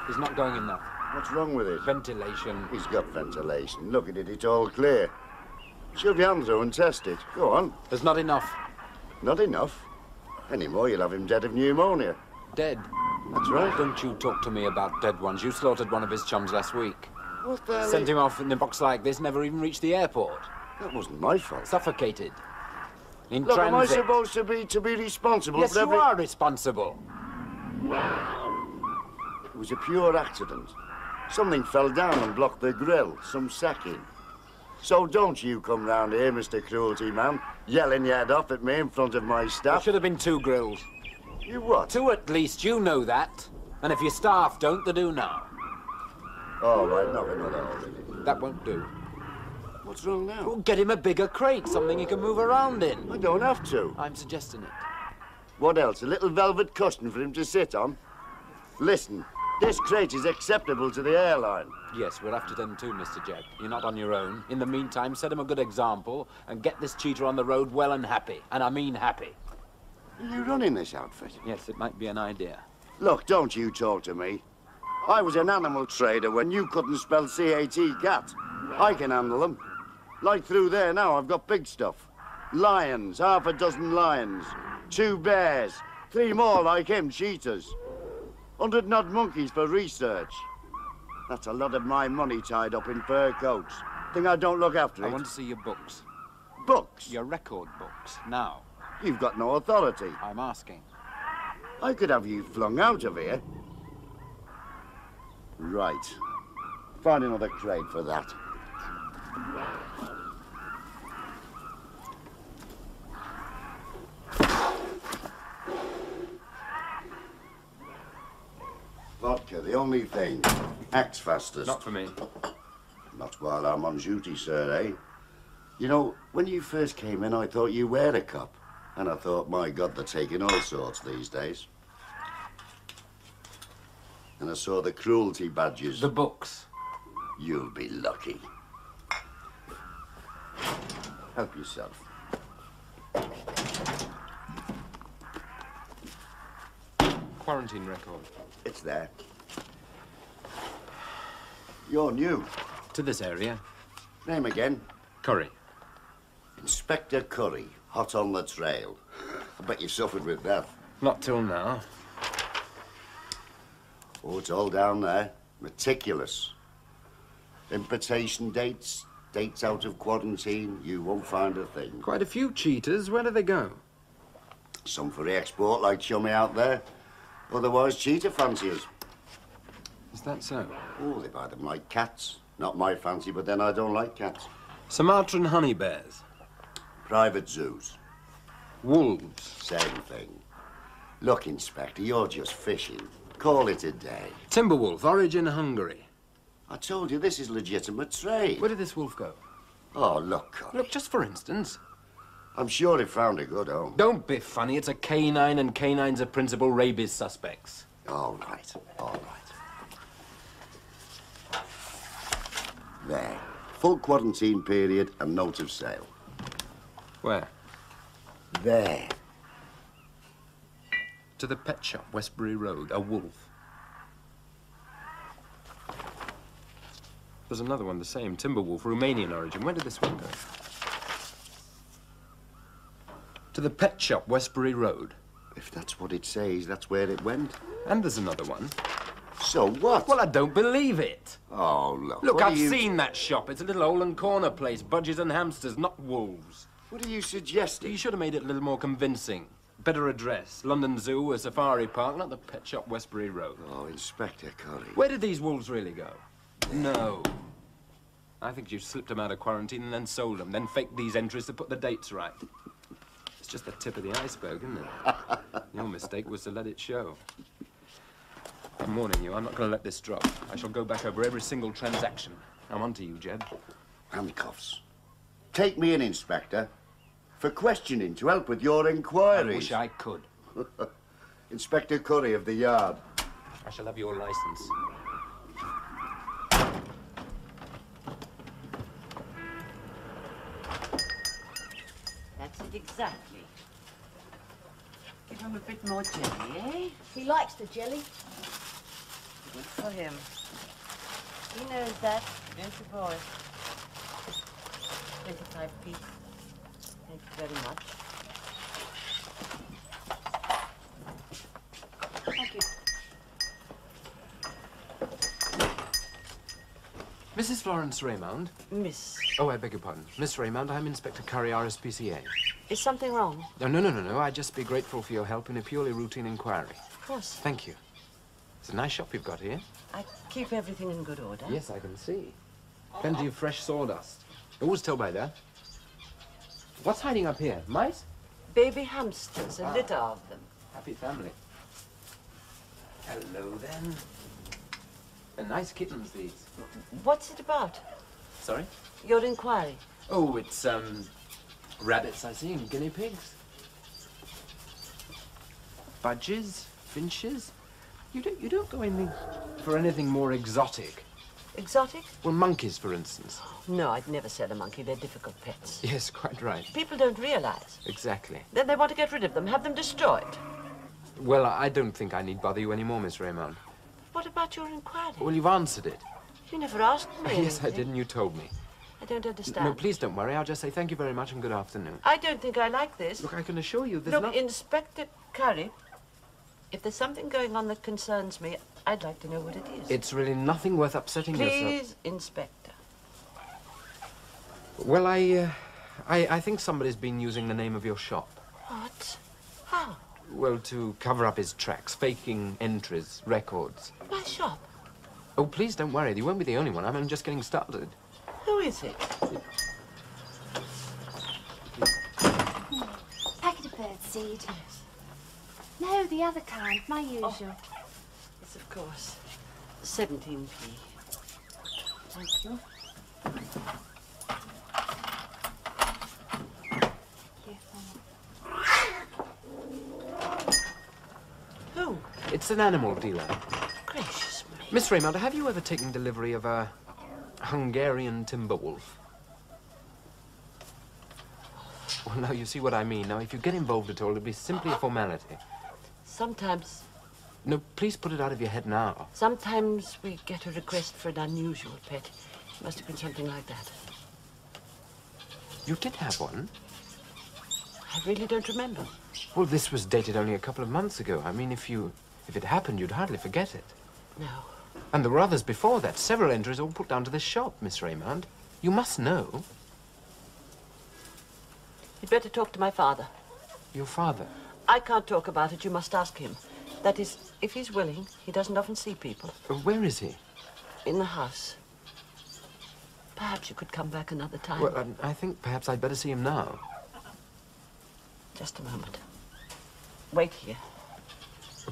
He's not going enough. What's wrong with it? Ventilation. He's got ventilation. Look at it, it's all clear. Shove your hand through and test it. Go on. There's not enough. Not enough? Any more, you'll have him dead of pneumonia. Dead? That's right. Don't you talk to me about dead ones. You slaughtered one of his chums last week. What the hell? Sent him off in a box like this, never even reached the airport. That wasn't my fault. Suffocated. In Look, transit. am I supposed to be responsible Yes, for every... you are responsible. It was a pure accident. Something fell down and blocked the grill, some sacking. So don't you come round here, Mr. Cruelty Man, yelling your head off at me in front of my There staff. should have been 2 grills. You what? 2 at least, you know that. And if your staff don't, they do now. All right, knock another hole in it. That won't do. What's wrong now? Well, get him a bigger crate, something he can move around in. I don't have to. I'm suggesting it. What else? A little velvet cushion for him to sit on? Listen, this crate is acceptable to the airline. Yes, we're after them too, Mr. Jebb. You're not on your own. In the meantime, set him a good example and get this cheater on the road well and happy. And I mean happy. Are you running this outfit? Yes, it might be an idea. Look, don't you talk to me. I was an animal trader when you couldn't spell C-A-T, cat. I can handle them. Like through there now, I've got big stuff. Lions, half a dozen lions. 2 bears. 3 more like him, cheetahs. 100 and odd monkeys for research. That's a lot of my money tied up in fur coats. Think I don't look after it? I want to see your books. Books? Your record books. Now. You've got no authority. I'm asking. I could have you flung out of here. Right. Find another crate for that. Vodka, the only thing. Acts fastest. Not for me. Not while I'm on duty, sir, eh? You know, when you first came in, I thought you were a cop. And I thought, my God, they're taking all sorts these days. And I saw the cruelty badges. The books. You'll be lucky. Help yourself. Quarantine record. It's there. You're new. To this area. Name again? Curry. Inspector Curry, hot on the trail. I bet you suffered with that. Not till now. Oh, it's all down there. Meticulous. Importation dates, dates out of quarantine, you won't find a thing. Quite a few cheaters. Where do they go? Some for export, like Chummy out there. Otherwise, cheater fanciers. Is that so? Oh, they buy them like cats. Not my fancy, but then I don't like cats. Sumatran honey bears. Private zoos. Wolves. Same thing. Look, Inspector, you're just fishing. Call it a day. Timberwolf, origin Hungary. I told you, this is legitimate trade. Where did this wolf go? Oh, look, Curry. Look, just for instance. I'm sure he found a good home. Don't be funny. It's a canine, and canines are principal rabies suspects. All right, all right. There. Full quarantine period and note of sale. Where? There. To the pet shop, Westbury Road. A wolf. There's another one, the same. Timberwolf, Romanian origin. Where did this one go? To the pet shop, Westbury Road. If that's what it says, that's where it went. And there's another one. So what? Well, I don't believe it. Oh, look. Look, what I've are you... seen that shop. It's a little hole and corner place. Budgies and hamsters, not wolves. What are you suggesting? You should have made it a little more convincing. Better address. London Zoo, a safari park, not the pet shop, Westbury Road. Oh, Inspector Curry. Where did these wolves really go? No. I think you slipped them out of quarantine and then sold them, then faked these entries to put the dates right. It's just the tip of the iceberg, isn't it? Your mistake was to let it show. I'm warning you, I'm not going to let this drop. I shall go back over every single transaction. I'm on to you, Jeb. Handcuffs. Take me in, Inspector, for questioning to help with your inquiries. I wish I could. Inspector Curry of the Yard. I shall have your license. That's it exactly. Give him a bit more jelly, eh? He likes the jelly. Good for him. He knows that, don't you, boy? 25p. Thank you very much. Thank you. Mrs. Florence Raymond? Miss, Oh, I beg your pardon. Miss Raymond, I'm Inspector Curry, RSPCA. is something wrong? No. I'd just be grateful for your help in a purely routine inquiry. Of course. Thank you. It's a nice shop you've got here. I keep everything in good order. Yes, I can see. Plenty of fresh sawdust. Always tell by that. What's hiding up here? Mice? Baby hamsters, a litter of them. Happy family. Hello, then. They're nice kittens, these. What's it about? Sorry? Your inquiry? Oh, it's, rabbits, I see, and guinea pigs. Budges? Finches? You don't go in for anything more exotic. Exotic? Well, monkeys, for instance. No, I'd never sell a monkey. They're difficult pets. Yes, quite right. People don't realize. Exactly. Then they want to get rid of them, have them destroyed. Well, I don't think I need bother you anymore, Miss Raymond. What about your inquiry? Well, you've answered it. You never asked me. Yes, I anything. did, and you told me. I don't understand. No, please don't worry. I'll just say thank you very much and good afternoon. I don't think I like this. Look, I can assure you there's Look, not... Inspector Curry, if there's something going on that concerns me, I'd like to know what it is. It's really nothing worth upsetting yourself. Please, Inspector. Well, I think somebody's been using the name of your shop. What? How? Well, to cover up his tracks, faking entries, records. My shop? Oh, please don't worry. You won't be the only one. I'm just getting started. Who is it? Packet of birdseed. No, the other kind, my usual. Yes, of course. 17p. Thank you. Who? It's an animal dealer. Gracious me. Miss Raymond, have you ever taken delivery of a Hungarian timber wolf? Well, now you see what I mean. Now, if you get involved at all, it'll be simply a formality. Sometimes No, please put it out of your head now. Sometimes we get a request for an unusual pet. It must have been something like that. You did have one? I really don't remember. Well, this was dated only a couple of months ago. I mean, if it happened, you'd hardly forget it. No. And there were others before that. Several entries all put down to this shop, Miss Raymond. You must know. You'd better talk to my father. Your father? I can't talk about it. You must ask him. That is, if he's willing. He doesn't often see people. Where is he? In the house. Perhaps you could come back another time. Well, I think perhaps I'd better see him now. Just a moment. Wait here.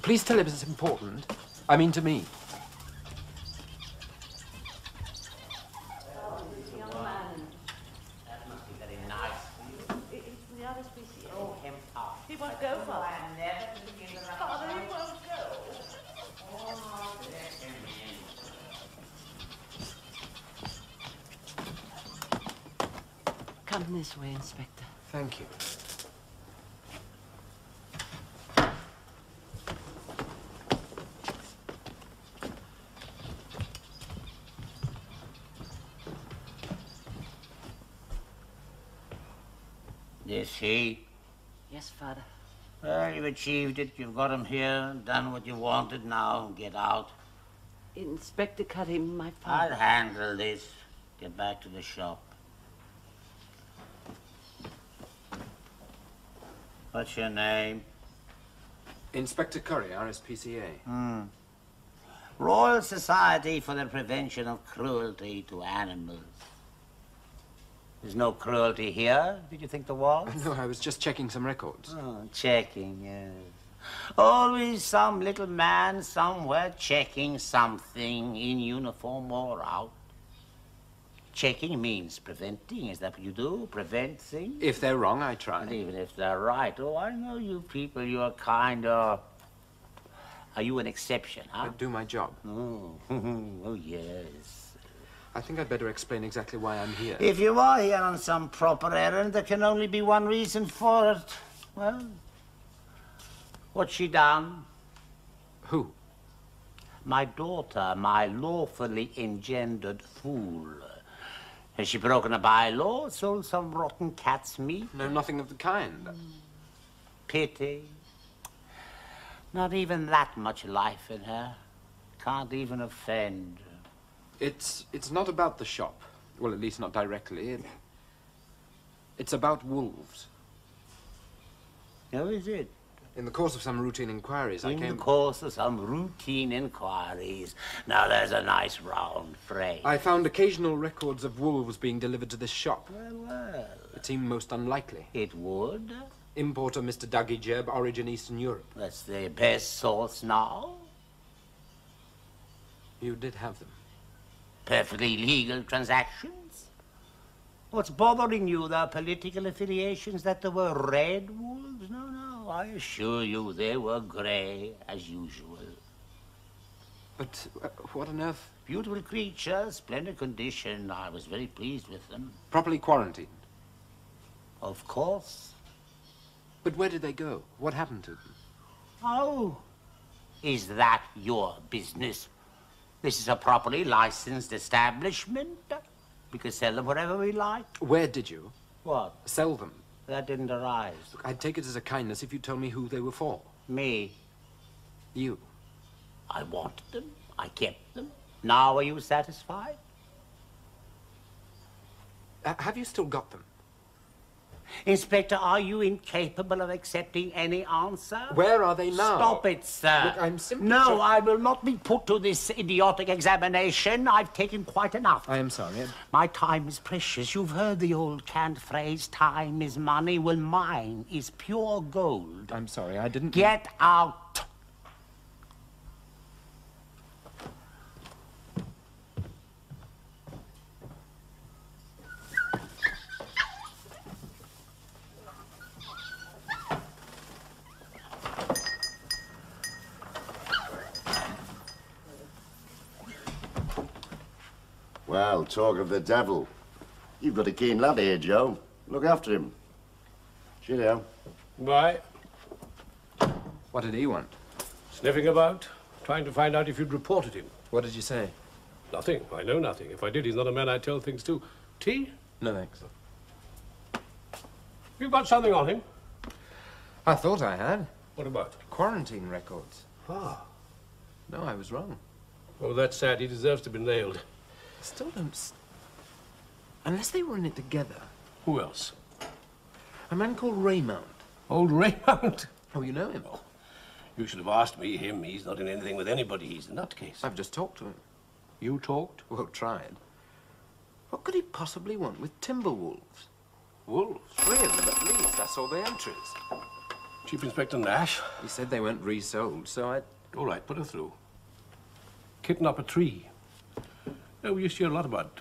Please tell him it's important. I mean, to me. He won't go, Father. Father, he won't go. Come this way, Inspector. Thank you. This he? Yes, Father. Well, you've achieved it. You've got him here, done what you wanted. Now, get out. Inspector Karim, my I'll father. handle this. Get back to the shop. What's your name? Inspector Curry, RSPCA. Royal Society for the Prevention of Cruelty to Animals. There's no cruelty here. Did you think there was? No, I was just checking some records. Oh, checking, yes. Always some little man somewhere checking something in uniform or out. Checking means preventing. Is that what you do? Prevent things? If they're wrong, I try. And even if they're right. Oh, I know you people. You're kind of... Are you an exception, I huh? do my job. Oh, oh, yes. I think I'd better explain exactly why I'm here. If you are here on some proper errand, there can only be one reason for it. Well, what's she done? Who? My daughter, my lawfully engendered fool. Has she broken a bylaw, sold some rotten cat's meat? No, nothing of the kind. Pity. Not even that much life in her. Can't even offend. It's not about the shop. Well, at least not directly. It's about wolves. How is it? In the course of some routine inquiries, I In came... the course of some routine inquiries. Now there's a nice round phrase. I found occasional records of wolves being delivered to this shop. Well, It seemed most unlikely. it would. Importer Mr. Dougie Jebb, origin Eastern Europe. That's the best source now. You did have them. Perfectly legal transactions. What's bothering you, the political affiliations that there were red wolves? No, no, I assure you they were grey, as usual. But what on earth? Beautiful creatures, splendid condition. I was very pleased with them. Properly quarantined. Of course. But where did they go? What happened to them? Oh, is that your business? This is a properly licensed establishment. We could sell them wherever we like. Where did you? What? Sell them. That didn't arise. Look, I'd take it as a kindness if you told me who they were for. Me. You. I wanted them. I kept them. Now are you satisfied? Have you still got them? Inspector, are you incapable of accepting any answer? Where are they now? Stop it, sir. Look, I'm simply... No, I will not be put to this idiotic examination. I've taken quite enough. I am sorry. My time is precious. You've heard the old cant phrase, time is money. Well, mine is pure gold. I'm sorry, I didn't... Get out. Well, talk of the devil. You've got a keen lad here, Joe. Look after him. Cheerio. Why? What did he want? Sniffing about, trying to find out if you'd reported him. What did you say? Nothing. I know nothing. If I did, he's not a man I'd tell things to. Tea? No, thanks. You've got something on him. I thought I had. What about? Quarantine records. Ah. No, I was wrong. Oh, that's sad. He deserves to be nailed. Still don't... Unless they were in it together. Who else? A man called Raymount. Old Raymount. Oh, you know him? Oh, you should have asked me him. He's not in anything with anybody. He's a nutcase. I've just talked to him. You talked? Well, tried. What could he possibly want with timber wolves? Wolves. 3 of them at least. I saw the entries. Chief Inspector Nash. He said they weren't resold, so I... All right, put her through. Kitten up a tree. Oh, we used to hear a lot about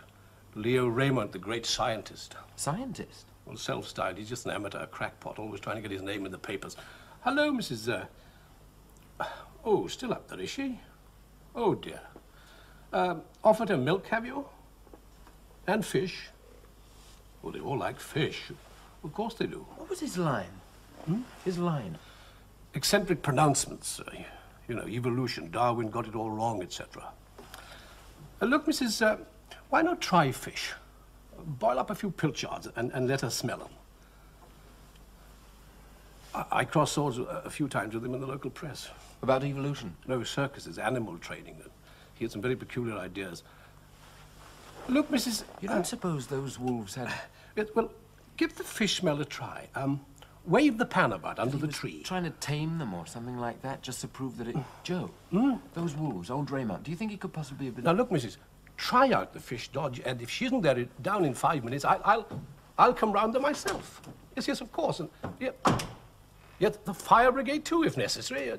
Leo Raymond, the great scientist. Scientist? Well, self-styled. He's just an amateur crackpot, always trying to get his name in the papers. Hello, Mrs. Oh, still up there, is she? Oh, dear. Offered her milk, have you? And fish. Well, they all like fish. Of course they do. What was his line? His line? Eccentric pronouncements. You know, evolution, Darwin got it all wrong, etc. Look, Mrs. Why not try fish? Boil up a few pilchards and let her smell them. I crossed swords a few times with him in the local press. About evolution? No, circuses, animal training. He had some very peculiar ideas. Look, Mrs. You don't suppose those wolves had... Yes, well, give the fish smell a try. Wave the pan about under the tree. Trying to tame them or something like that, just to prove that it... Joe, those wolves, old Raymond, do you think he could possibly have been... Now, look, Mrs., try out the fish dodge, and if she isn't there down in 5 minutes, I'll come round there myself. Yes, yes, of course. And the fire brigade, too, if necessary.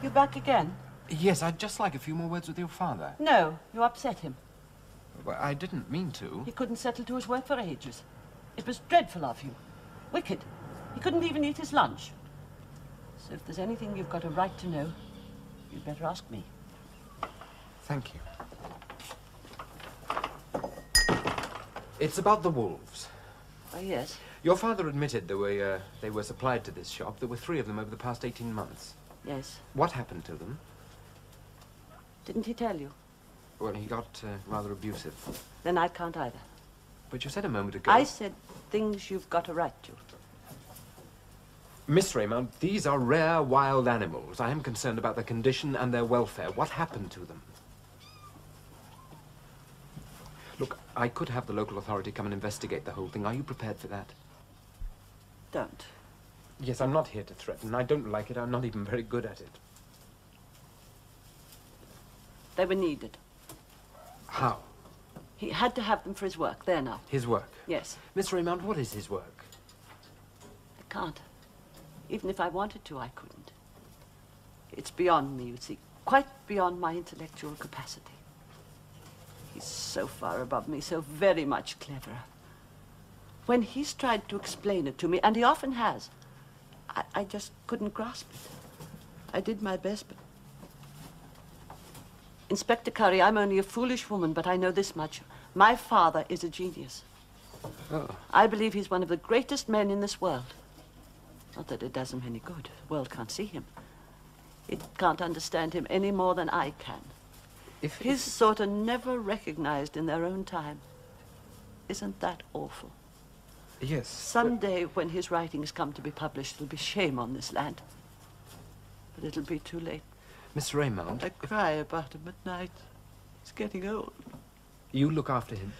You back again? Yes, I'd just like a few more words with your father. No, you upset him. Well, I didn't mean to. He couldn't settle to his work for ages. It was dreadful of you. Wicked. He couldn't even eat his lunch. So if there's anything you've got a right to know, you'd better ask me. Thank you. It's about the wolves. Oh, yes. Your father admitted they were supplied to this shop. There were 3 of them over the past 18 months. Yes. What happened to them? Didn't he tell you? Well, he got rather abusive. Then I can't either. But you said a moment ago... I said things you've got a right to. Miss Raymond, these are rare wild animals. I am concerned about their condition and their welfare. What happened to them? Look, I could have the local authority come and investigate the whole thing. Are you prepared for that? Don't. Yes, I'm not here to threaten. I don't like it. I'm not even very good at it. They were needed. How? He had to have them for his work. There now. His work? Yes. Miss Raymond, what is his work? I can't. Even if I wanted to, I couldn't. It's beyond me, you see. Quite beyond my intellectual capacity. He's so far above me, so very much cleverer. When he's tried to explain it to me, and he often has, I just couldn't grasp it. I did my best, but... Inspector Curry, I'm only a foolish woman, but I know this much. My father is a genius. Oh. I believe he's one of the greatest men in this world. Not that it does him any good. The world can't see him. It can't understand him any more than I can. If His sort are never recognized in their own time. Isn't that awful? Yes. Someday, when his writings come to be published, there'll be shame on this land. But it'll be too late. Miss Raymond... I cry about him at night. He's getting old. You look after him.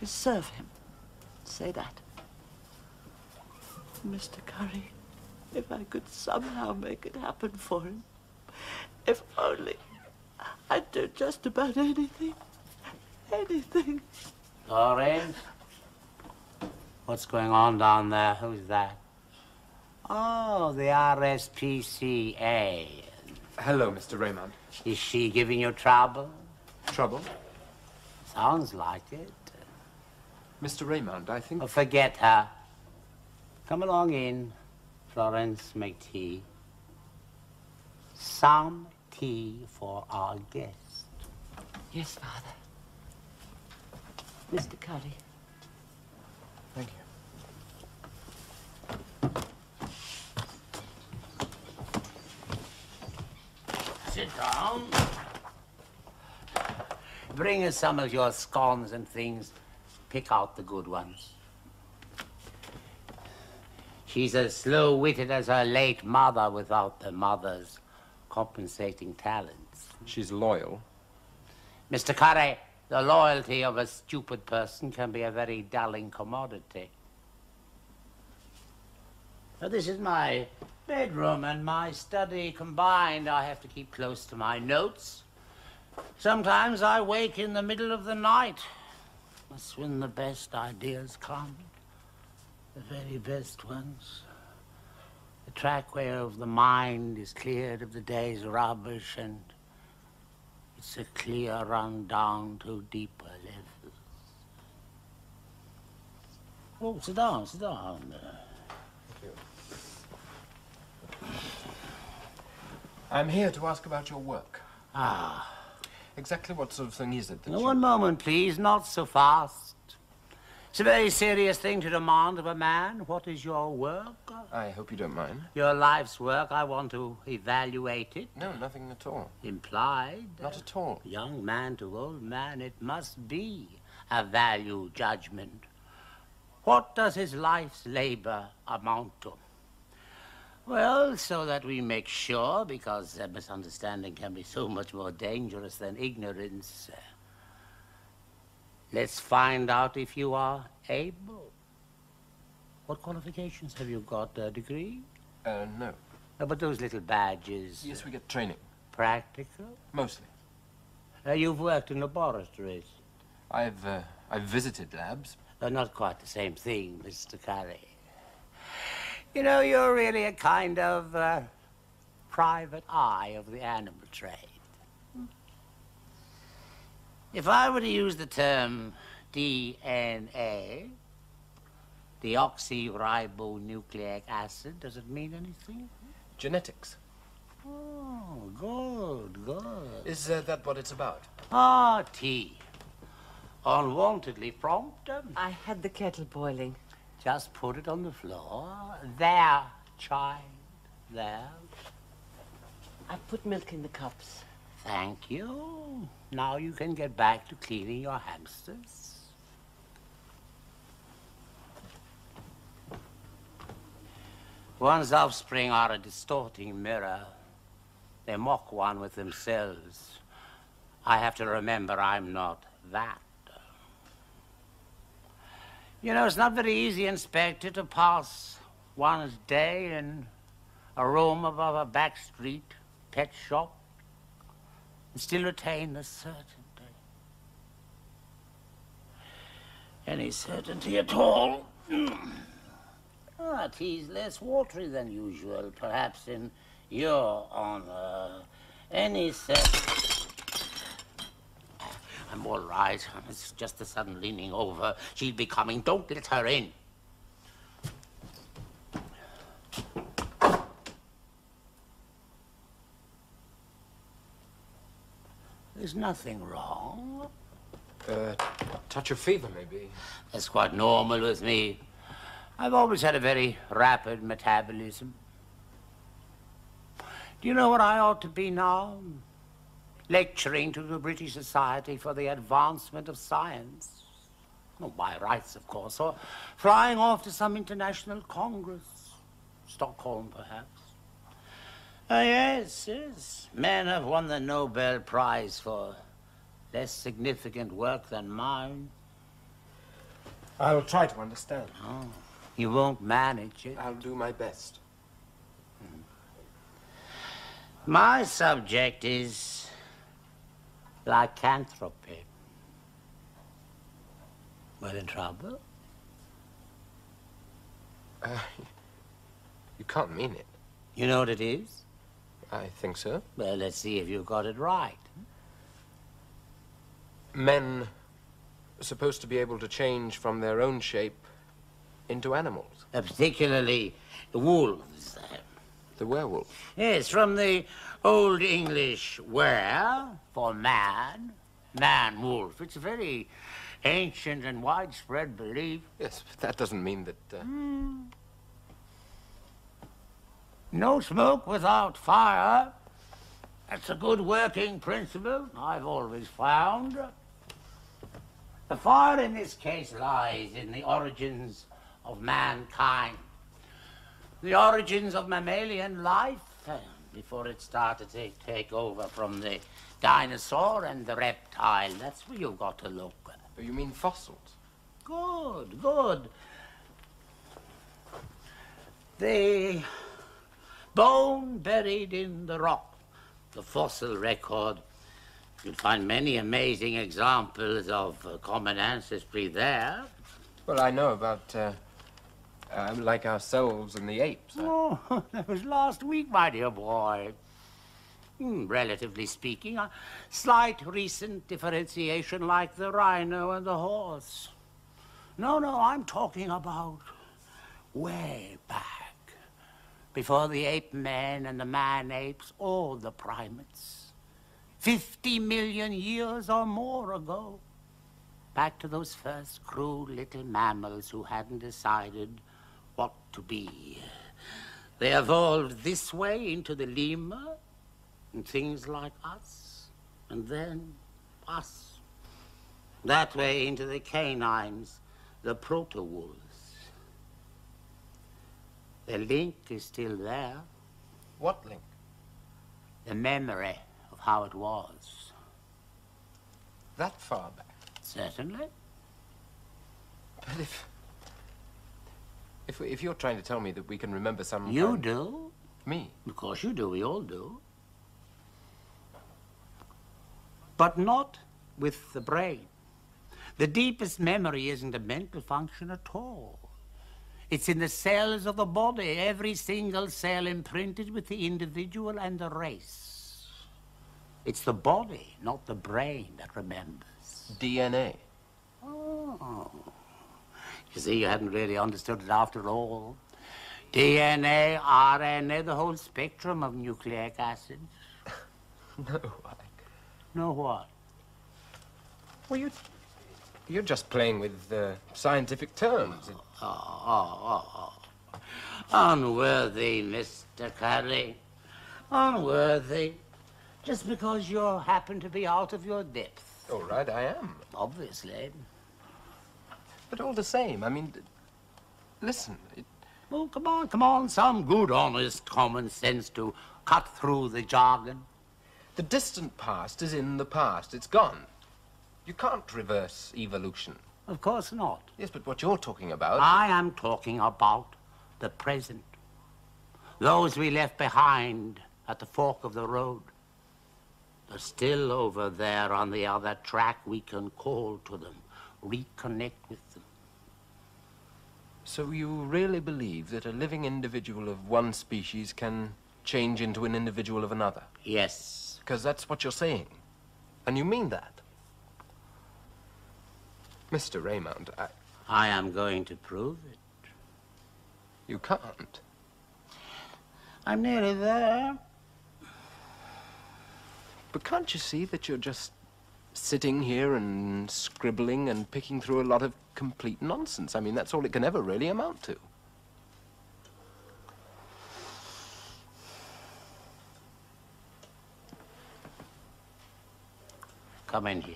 I serve him. Say that. Mr. Curry, if I could somehow make it happen for him. If only. I'd do just about anything. Anything. Lawrence? What's going on down there? Who's that? Oh, the RSPCA. Hello, Mr. Raymond. Is she giving you trouble? Trouble? Sounds like it. Mr. Raymond, I think... Oh, forget her. Come along in. Florence, make tea. Some tea for our guest. Yes, Father. Mr. Curry. Thank you. Sit down. Bring us some of your scones and things. Pick out the good ones. She's as slow-witted as her late mother without the mother's compensating talents. She's loyal. Mr. Curry, the loyalty of a stupid person can be a very dulling commodity. Now, this is my bedroom and my study combined. I have to keep close to my notes. Sometimes I wake in the middle of the night. That's when the best ideas come. The very best ones. The trackway of the mind is cleared of the day's rubbish, and it's a clear run down to deeper levels. Oh, sit down, sit down. I'm here to ask about your work. Ah. Exactly what sort of thing is it that Now, you... one moment, please, not so fast. It's a very serious thing to demand of a man. What is your work? I hope you don't mind. Your life's work. I want to evaluate it. No, nothing at all. Implied. Not at all. Young man to old man, it must be a value judgment. What does his life's labor amount to? Well, so that we make sure, because misunderstanding can be so much more dangerous than ignorance, let's find out if you are able. What qualifications have you got? A degree? No. Oh, but those little badges. Yes, we get training. Practical? Mostly. You've worked in laboratories. I've visited labs. Not quite the same thing, Mr. Curry. You know, you're really a kind of private eye of the animal trade. If I were to use the term DNA, Deoxyribonucleic acid. Does it mean anything? Genetics. Oh, good, good. Is that what it's about? Ah, tea. Unwontedly prompt. I had the kettle boiling. Just put it on the floor. There, child. There. I put milk in the cups. Thank you. Now you can get back to cleaning your hamsters. One's offspring are a distorting mirror. They mock one with themselves. I have to remember I'm not that. You know, it's not very easy, Inspector, to pass one's day in a room above a back street pet shop and still retain the certainty. Any certainty at all? Tea's less watery than usual, perhaps in your honor. Any certainty? I'm all right. It's just the sudden leaning over. She'll be coming. Don't let her in. There's nothing wrong. Touch of fever, maybe. That's quite normal with me. I've always had a very rapid metabolism. Do you know what I ought to be now? Lecturing to the British Society for the Advancement of Science. Not by rights, of course, or flying off to some international congress. Stockholm, perhaps. Yes, yes. Men have won the Nobel Prize for less significant work than mine. I'll try to understand. Oh, you won't manage it. I'll do my best. My subject is lycanthropy. Well, in trouble? You can't mean it. You know what it is? I think so. Well, let's see if you got it right. Men are supposed to be able to change from their own shape into animals. Particularly wolves. The werewolf. Yes, from the Old English were for man, man-wolf. It's a very ancient and widespread belief. Yes, but that doesn't mean that... No smoke without fire. That's a good working principle, I've always found. The fire in this case lies in the origins of mankind. The origins of mammalian life, before it started to take over from the dinosaur and the reptile. That's where you've got to look. You mean fossils? Good, good. The bone buried in the rock, the fossil record. You'll find many amazing examples of common ancestry there. Well, I know about, like ourselves and the apes. Oh, that was last week, my dear boy. Relatively speaking, a slight recent differentiation like the rhino and the horse. No, I'm talking about way back, before the ape men and the man-apes, all the primates. 50 million years or more ago. Back to those first crude little mammals who hadn't decided what to be. They evolved this way into the lemur and things like us, and then us. That way into the canines, the proto-wolves. The link is still there. What link? The memory of how it was. That far back? Certainly. But if you're trying to tell me that we can remember some... You do. Me? Of course you do. We all do. But not with the brain. The deepest memory isn't a mental function at all. It's in the cells of the body, every single cell imprinted with the individual and the race. It's the body, not the brain, that remembers. DNA? Oh. You see, you hadn't really understood it after all. DNA, RNA, the whole spectrum of nucleic acids. No, No what? Well, you're just playing with scientific terms. Unworthy, Mr. Curry. Unworthy. Just because you happen to be out of your depth. All right, I am. Obviously. But all the same, I mean, listen. Oh, come on. Some good, honest common sense to cut through the jargon. The distant past is in the past. It's gone. You can't reverse evolution. Of course not. Yes, but what you're talking about... I am talking about the present. Those we left behind at the fork of the road. They're still over there on the other track. We can call to them, reconnect with them. So you really believe that a living individual of one species can change into an individual of another? Yes. Because that's what you're saying. And you mean that. Mr. Raymond, I am going to prove it. You can't. I'm nearly there. But can't you see that you're just sitting here and scribbling and picking through a lot of complete nonsense? I mean, that's all it can ever really amount to. Come in here.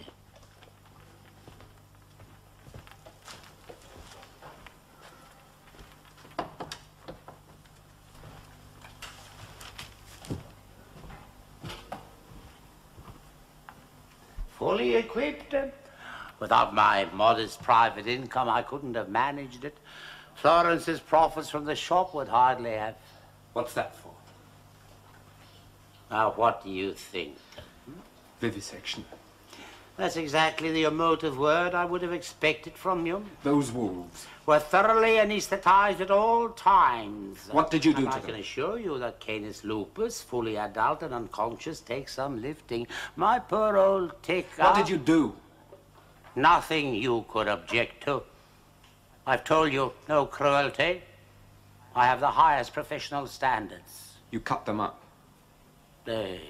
Fully equipped. Without my modest private income, I couldn't have managed it. Florence's profits from the shop would hardly have. What's that for? Now, what do you think? Vivisection. That's exactly the emotive word I would have expected from you. Those wolves. Were thoroughly anesthetized at all times. What did you do and to I them? can assure you that Canis lupus, fully adult and unconscious, takes some lifting. My poor old tick. What did you do? Nothing you could object to. I've told you, no cruelty. I have the highest professional standards. You cut them up. They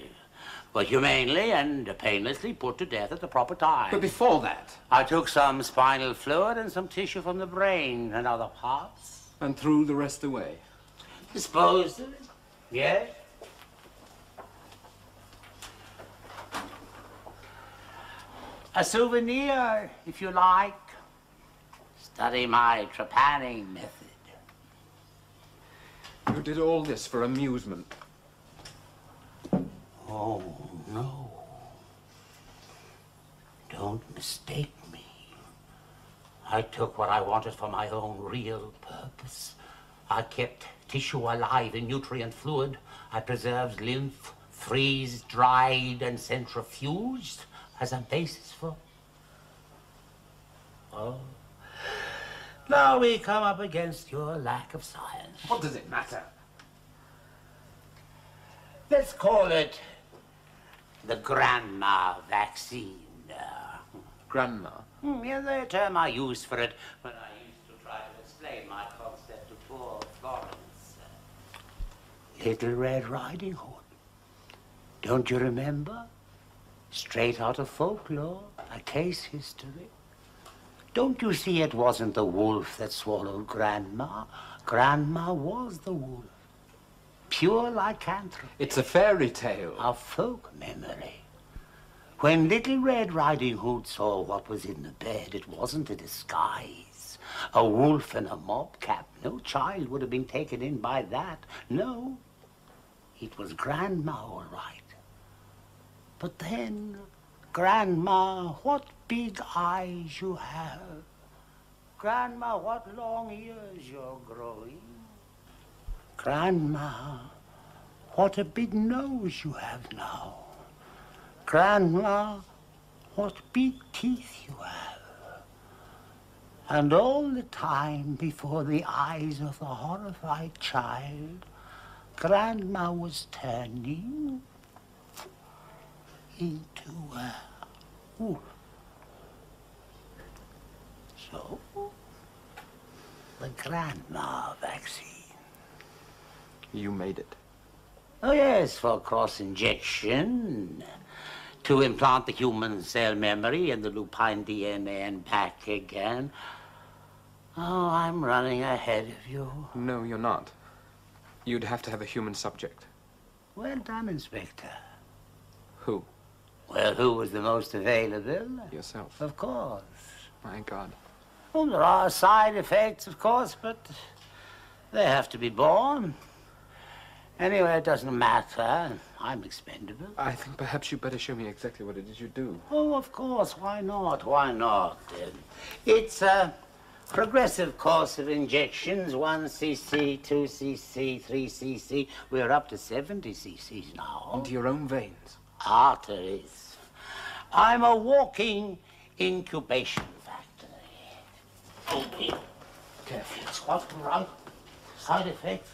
were humanely and painlessly put to death at the proper time. But before that? I took some spinal fluid and some tissue from the brain and other parts. And threw the rest away? Disposed of it? Yes. A souvenir, if you like. Study my trepanning method. You did all this for amusement. Oh, no. Don't mistake me. I took what I wanted for my own real purpose. I kept tissue alive in nutrient fluid. I preserved lymph, freeze, dried, and centrifuged as a basis for... Oh. Now we come up against your lack of science. What does it matter? Let's call it the grandma vaccine. Grandma? Yeah, the term I used for it when I used to try to explain my concept to poor Florence. Little Red Riding Hood. Don't you remember? Straight out of folklore, a case history. Don't you see it wasn't the wolf that swallowed Grandma? Grandma was the wolf. Pure lycanthropy. It's a fairy tale. A folk memory. When Little Red Riding Hood saw what was in the bed, it wasn't a disguise. A wolf in a mob cap. No child would have been taken in by that. No. It was Grandma, all right. But then, Grandma, what big eyes you have. Grandma, what long ears you're growing. Grandma, what a big nose you have now. Grandma, what big teeth you have. And all the time before the eyes of the horrified child, Grandma was turning into a wolf. So, The grandma vaccine. You made it. Oh, yes, for cross-injection. To implant the human cell memory and the lupine DNA and back again. Oh, I'm running ahead of you. No, you're not. You'd have to have a human subject. Well done, Inspector. Who? Well, who was the most available? Yourself. Of course. My God. Well, there are side effects, of course, but they have to be borne. Anyway, it doesn't matter. I'm expendable. I think perhaps you'd better show me exactly what it is you do. Oh, of course. Why not? Why not? It's a progressive course of injections. 1 cc, 2 cc, 3 cc. We're up to 70 cc's now. Into your own veins. Arteries. I'm a walking incubation factory. Okay. Careful. It's got the right side effects.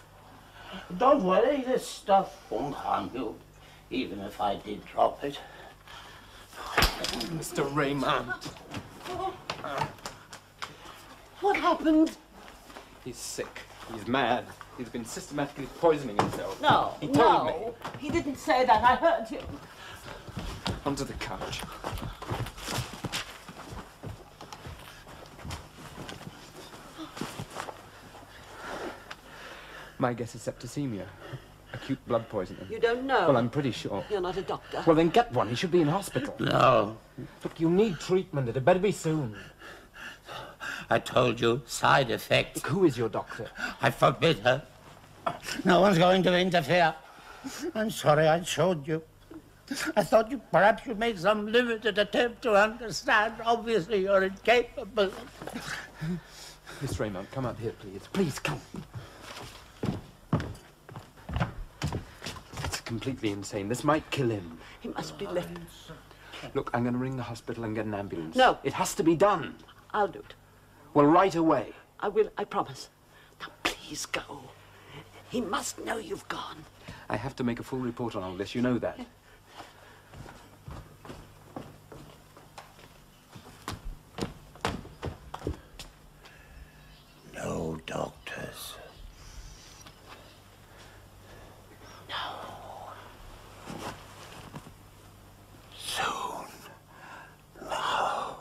Don't worry, this stuff won't harm you, even if I did drop it. Mr. Raymond. What happened? He's sick. He's mad. He's been systematically poisoning himself. No, He told me. He didn't say that. I heard him. Onto the couch. My guess is septicemia. Acute blood poisoning. You don't know? Well, I'm pretty sure. You're not a doctor. Well, then get one. He should be in hospital. No. Look, you need treatment. It had better be soon. I told you, side effects. Look, who is your doctor? I forbid her. No one's going to interfere. I'm sorry I showed you. I thought you perhaps you'd make some limited attempt to understand. Obviously, you're incapable. Miss Raymond, come out here, please. Please, come. It's completely insane. This might kill him. He must be left. Look, I'm going to ring the hospital and get an ambulance. No. It has to be done. I'll do it. Well, right away. I will, I promise. Now, please go. He must know you've gone. I have to make a full report on all this. You know that. No doctors. No. Soon. No.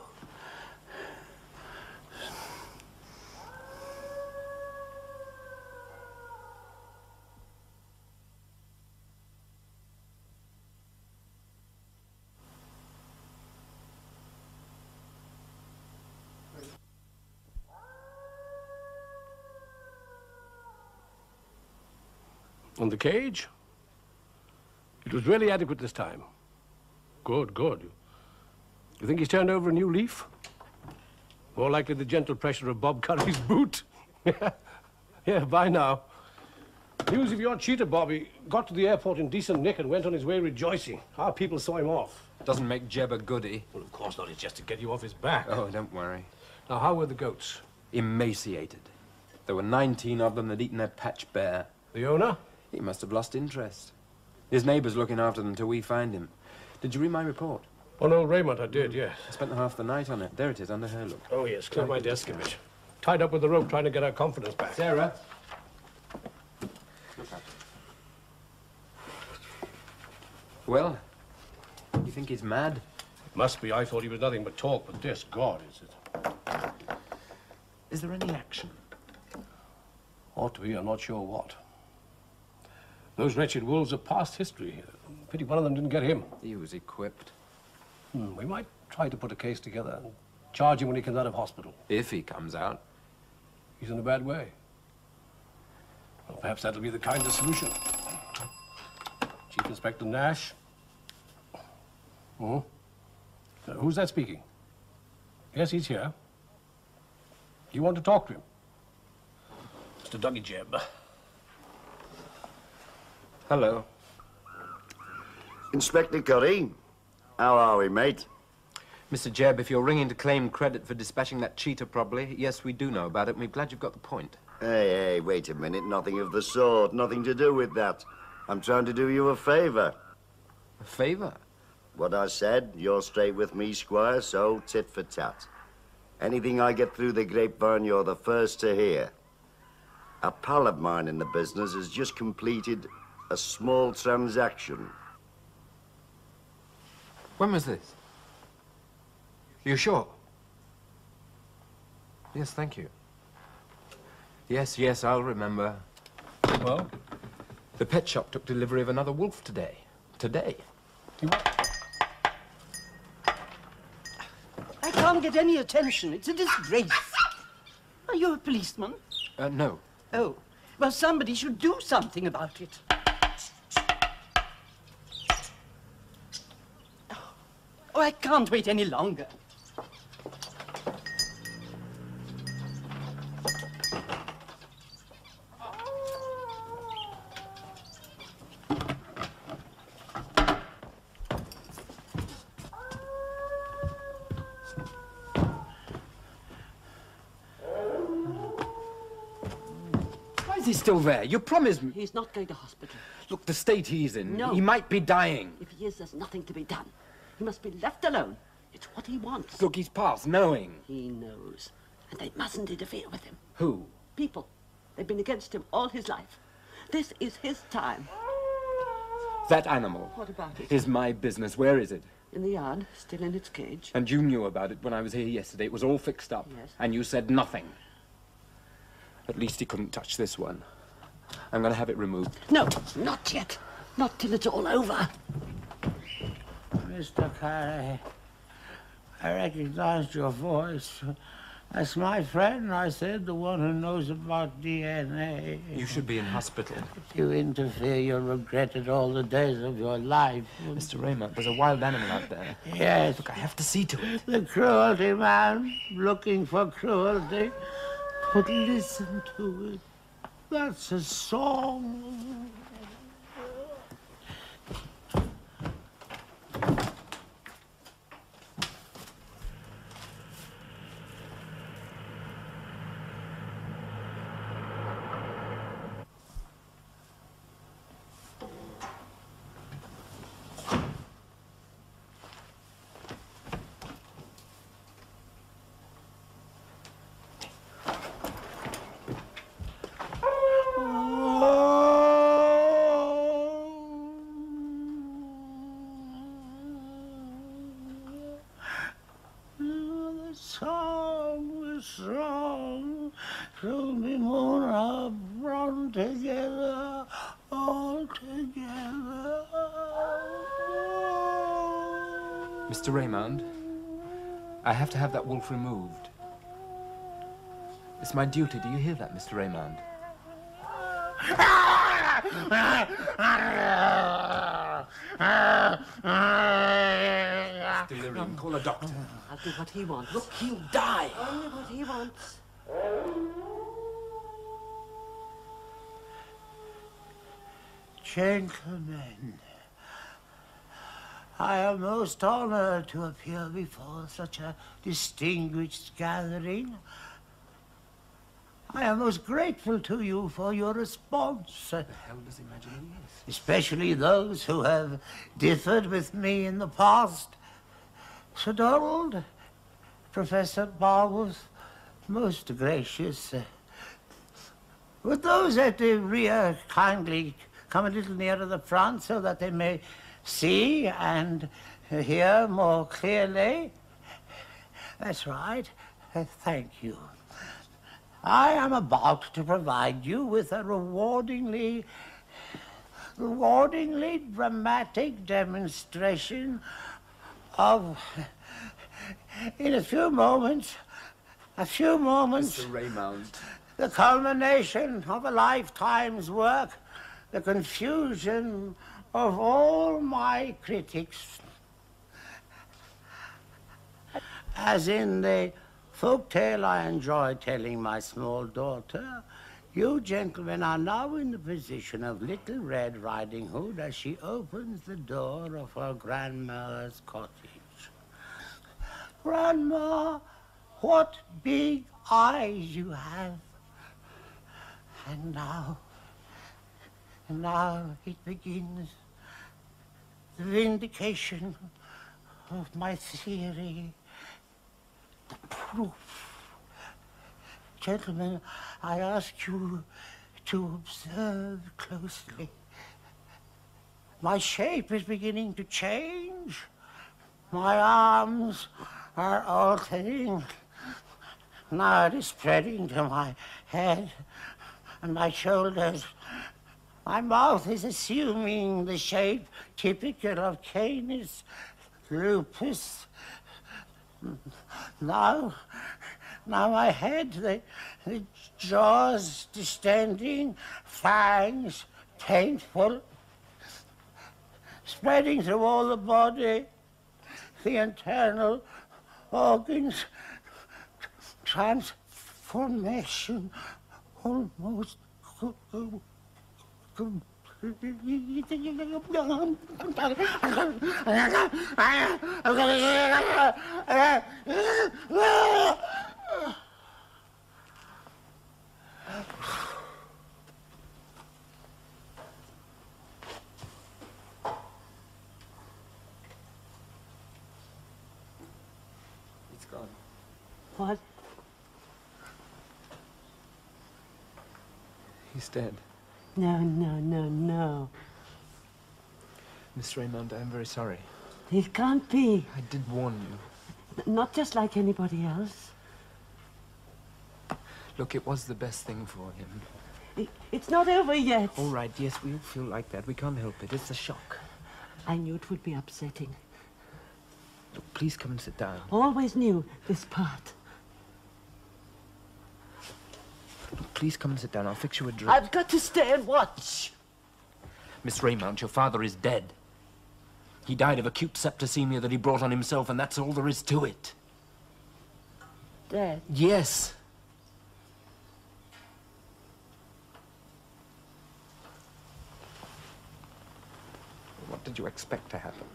On the cage? It was really adequate this time. Good, good. You think he's turned over a new leaf? More likely the gentle pressure of Bob Curry's boot. Yeah, bye now. News of your cheetah, Bobby. Got to the airport in decent nick and went on his way rejoicing. Our people saw him off. Doesn't make Jeb a goodie. Well, of course not. It's just to get you off his back. Oh, don't worry. Now, how were the goats? Emaciated. There were 19 of them that eaten their patch bare. The owner? He must have lost interest. His neighbour's looking after them till we find him. Did you read my report? Oh, no, Raymond, I did, yes. I spent half the night on it. There it is, under her look. Oh, yes, cleared my desk of it. Tied up with the rope trying to get our confidence back. Sarah? Look up. Well, you think he's mad? Must be. I thought he was nothing but talk, but this, God, is it? Is there any action? Ought to be. I'm not sure what. Those wretched wolves are past history. Pity one of them didn't get him. He was equipped. We might try to put a case together and charge him when he comes out of hospital. If he comes out. He's in a bad way. Well, perhaps that'll be the kindest solution. Chief Inspector Nash. Who's that speaking? Yes, he's here. You want to talk to him? Mr. Dougie Jebb. Hello. Inspector Curry, how are we, mate? Mr. Jebb, if you're ringing to claim credit for dispatching that cheetah properly, yes, we do know about it, and we're glad you've got the point. Hey, wait a minute. Nothing of the sort. Nothing to do with that. I'm trying to do you a favor. A favor? What I said, you're straight with me, Squire, so tit for tat. Anything I get through the grapevine, you're the first to hear. A pal of mine in the business has just completed a small transaction. When was this? You sure? Yes, thank you. Yes, I'll remember. Well, the pet shop took delivery of another wolf today. Today. I can't get any attention. It's a disgrace. Are you a policeman? No. Oh, well, somebody should do something about it. Oh, I can't wait any longer. Why is he still there? You promised me. He's not going to hospital. Look, the state he's in. No. He might be dying. If he is, there's nothing to be done. He must be left alone. It's what he wants. Look, he's past knowing. He knows. And they mustn't interfere with him. Who? People. They've been against him all his life. This is his time. That animal. What about it? Is my business. Where is it? In the yard, still in its cage. And you knew about it when I was here yesterday. It was all fixed up. Yes. And you said nothing. At least he couldn't touch this one. I'm going to have it removed. No, not yet. Not till it's all over. Mr. Carey, I recognized your voice. That's my friend, I said, the one who knows about DNA. You should be in hospital. If you interfere, you'll regret it all the days of your life. Mr. Raymond, there's a wild animal out there. Yes. Look, I have to see to it. The cruelty man, looking for cruelty. But listen to it. That's a song. Mr. Raymond, I have to have that wolf removed. It's my duty. Do you hear that, Mr. Raymond? It's delirium. Call a doctor. I'll do what he wants. Look, he'll die. Only what he wants. Gentlemen, I am most honored to appear before such a distinguished gathering. I am most grateful to you for your response. What the hell does he imagine he is? Especially those who have differed with me in the past. Sir Donald, Professor Barworth, most gracious. Would those at the rear kindly come a little nearer the front so that they may see and hear more clearly? That's right. Thank you. I am about to provide you with a rewardingly dramatic demonstration of, in a few moments, Mr. Raymond. the culmination of a lifetime's work, the confusion of all my critics. As in the folk tale I enjoy telling my small daughter, you gentlemen are now in the position of Little Red Riding Hood as she opens the door of her grandmother's cottage. Grandma, what big eyes you have. And now it begins. The vindication of my theory. proof. Gentlemen, I ask you to observe closely. My shape is beginning to change. My arms are altering. Now it is spreading to my head and my shoulders. My mouth is assuming the shape typical of Canis lupus. Now my head, the jaws distending, fangs painful, spreading through all the body, the internal organs, transformation almost It's gone. What? He's dead. No, no, no, no. Miss Raymond, I'm very sorry. It can't be. I did warn you. Not just like anybody else. Look, it was the best thing for him. It's not over yet. All right, yes, we all feel like that. We can't help it. It's a shock. I knew it would be upsetting. Look, please come and sit down. Always knew this part. Look, please come and sit down. I'll fix you a drink. I've got to stay and watch. Miss Raymond, your father is dead. He died of acute septicemia that he brought on himself, and that's all there is to it. Dead? Yes. What did you expect to happen?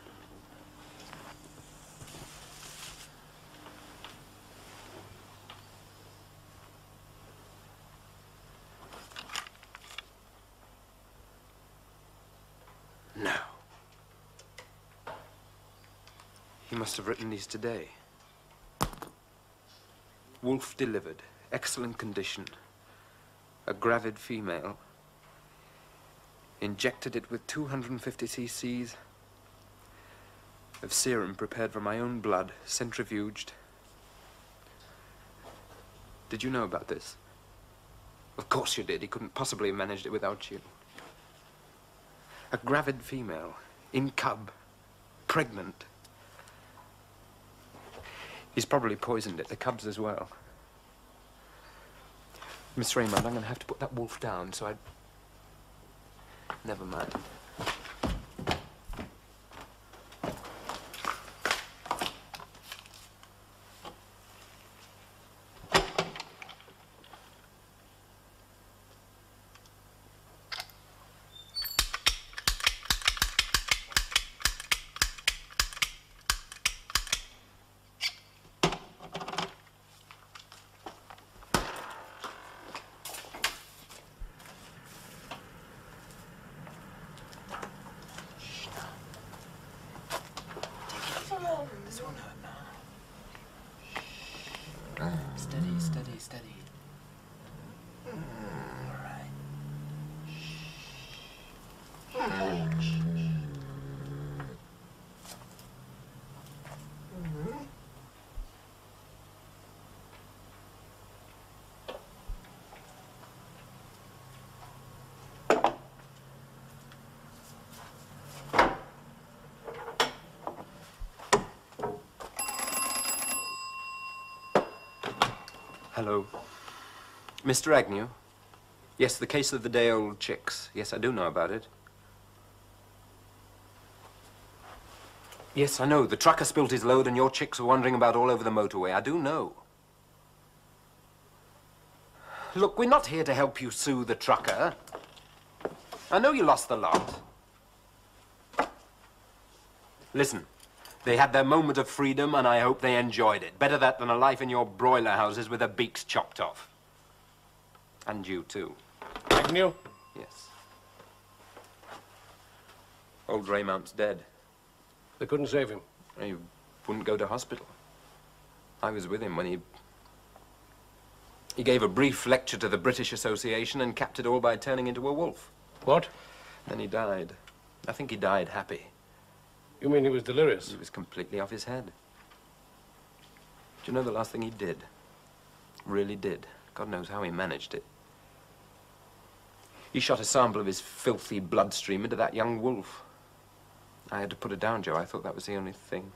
No. He must have written these today. Wolf delivered, excellent condition. A gravid female. Injected it with 250 cc's of serum prepared from my own blood, centrifuged. Did you know about this? Of course you did. He couldn't possibly have managed it without you. A gravid female, in cub, pregnant. He's probably poisoned it, the cubs as well. Miss Raymond, I'm going to have to put that wolf down, so never mind. This won't hurt now. Steady, steady, steady. All right. Hello. Mr. Agnew? Yes, the case of the day-old chicks. Yes, I do know about it. Yes, I know. The trucker spilt his load and your chicks were wandering about all over the motorway. I do know. Look, we're not here to help you sue the trucker. I know you lost the lot. Listen. They had their moment of freedom, and I hope they enjoyed it. Better that than a life in your broiler houses with their beaks chopped off. And you, too. Agnew? Yes. Old Raymount's dead. They couldn't save him. He wouldn't go to hospital. I was with him when he gave a brief lecture to the British Association and capped it all by turning into a wolf. What? Then he died. I think he died happy. You mean he was delirious? He was completely off his head. Do you know the last thing he did? Really did. God knows how he managed it. He shot a sample of his filthy bloodstream into that young wolf. I had to put it down, Joe. I thought that was the only thing.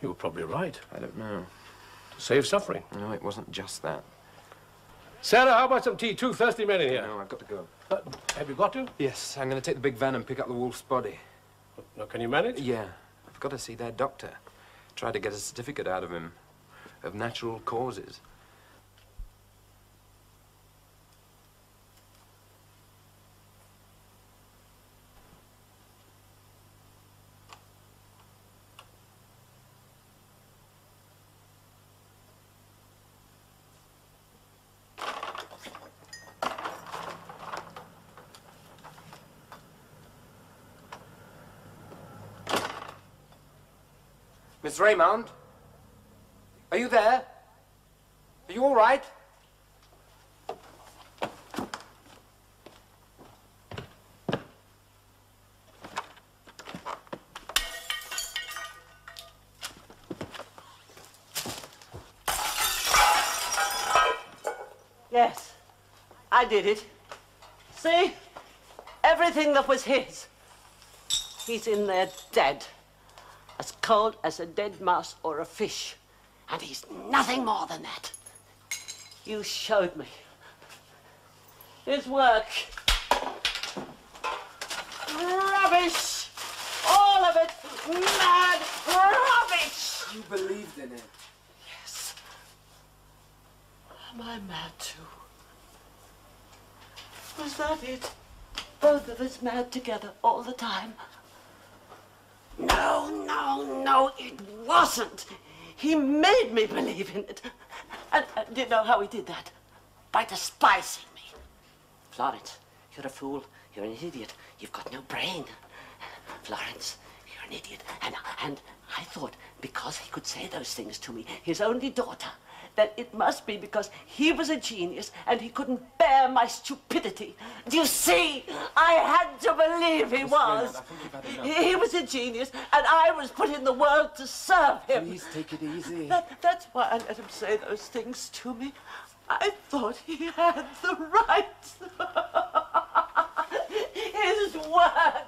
You were probably right. I don't know. To save suffering. No, it wasn't just that. Sarah, how about some tea? 2 thirsty men in here. No, I've got to go. Have you got to? Yes, I'm going to take the big van and pick up the wolf's body. No, can you manage? Yeah, I've got to see their doctor. Try to get a certificate out of him of natural causes. Miss Raymond? Are you there? Are you all right? Yes, I did it. See? Everything that was his. He's in there dead. As cold as a dead mouse or a fish. And he's nothing more than that. You showed me. His work. Rubbish! All of it mad rubbish! You believed in it. Yes. Am I mad too? Was that it? Both of us mad together all the time? No, it wasn't. He made me believe in it. And do you know how he did that? By despising me. Florence, you're a fool. You're an idiot. You've got no brain. Florence, you're an idiot. And I thought because he could say those things to me, his only daughter, that it must be because he was a genius and he couldn't bear my stupidity. Do you see? I had to believe he was. I think you've had enough. He was a genius and I was put in the world to serve him. Please take it easy. That's why I let him say those things to me. I thought he had the right. His work.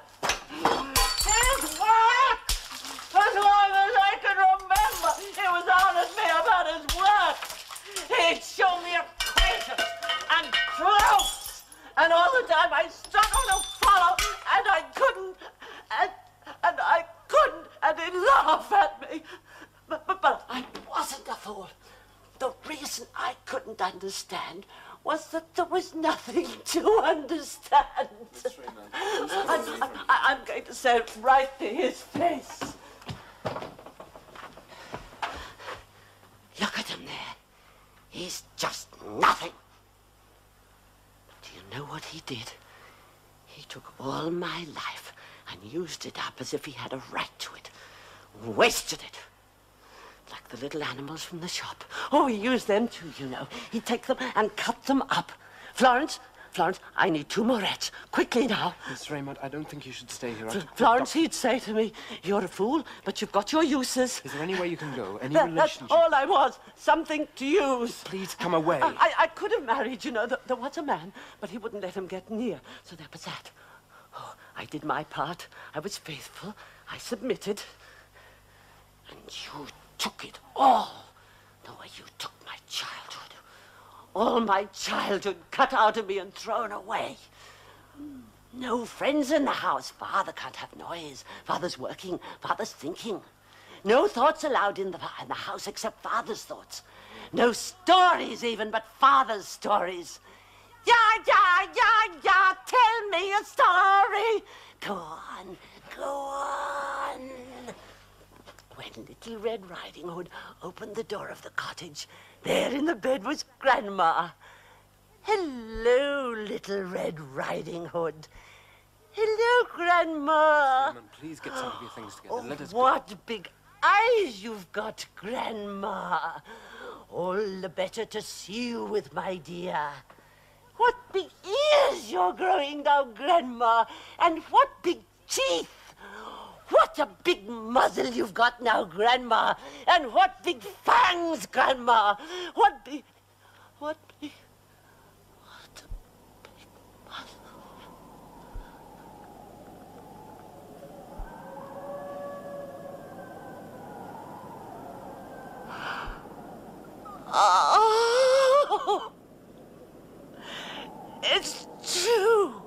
His work! As long as I can remember, he was honest me about his work. He'd show me equations and proofs. And all the time I struggled to follow, and I couldn't. And I couldn't, and he'd laugh at me. But I wasn't a fool. The reason I couldn't understand was that there was nothing to understand. I'm going to say it right to his face. Look at him there. He's just nothing. Do you know what he did? He took all my life and used it up as if he had a right to it. Wasted it. Like the little animals from the shop. Oh, he used them too, you know. He'd take them and cut them up. Florence, I need 2 morettes. Quickly now. Miss Raymond, I don't think you should stay here. Florence, he'd say to me, you're a fool, but you've got your uses. Is there any way you can go? Any That's relationship? all I was. Something to use. Please come away. I could have married, you know. There was a man, but he wouldn't let him get near. So that was that. Oh, I did my part. I was faithful. I submitted. And you took it all. The way you took my childhood. All my childhood cut out of me and thrown away. No friends in the house. Father can't have noise. Father's working. Father's thinking. No thoughts allowed in the house except Father's thoughts. No stories even, but Father's stories. Yeah. Tell me a story. Go on. When Little Red Riding Hood opened the door of the cottage, there in the bed was Grandma. Hello, Little Red Riding Hood. Hello, Grandma. Raymond, please get some of your things together. Oh, Let us what big eyes you've got, Grandma. All the better to see you with, my dear. What big ears you're growing now, Grandma, and what big teeth. What a big muzzle you've got now, Grandma, and what big fangs, Grandma. What a big muzzle. Oh, it's true.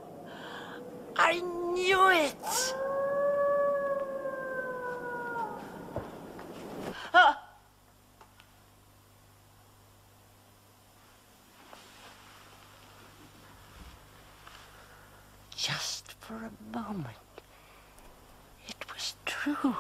I knew it. Just for a moment, it was true.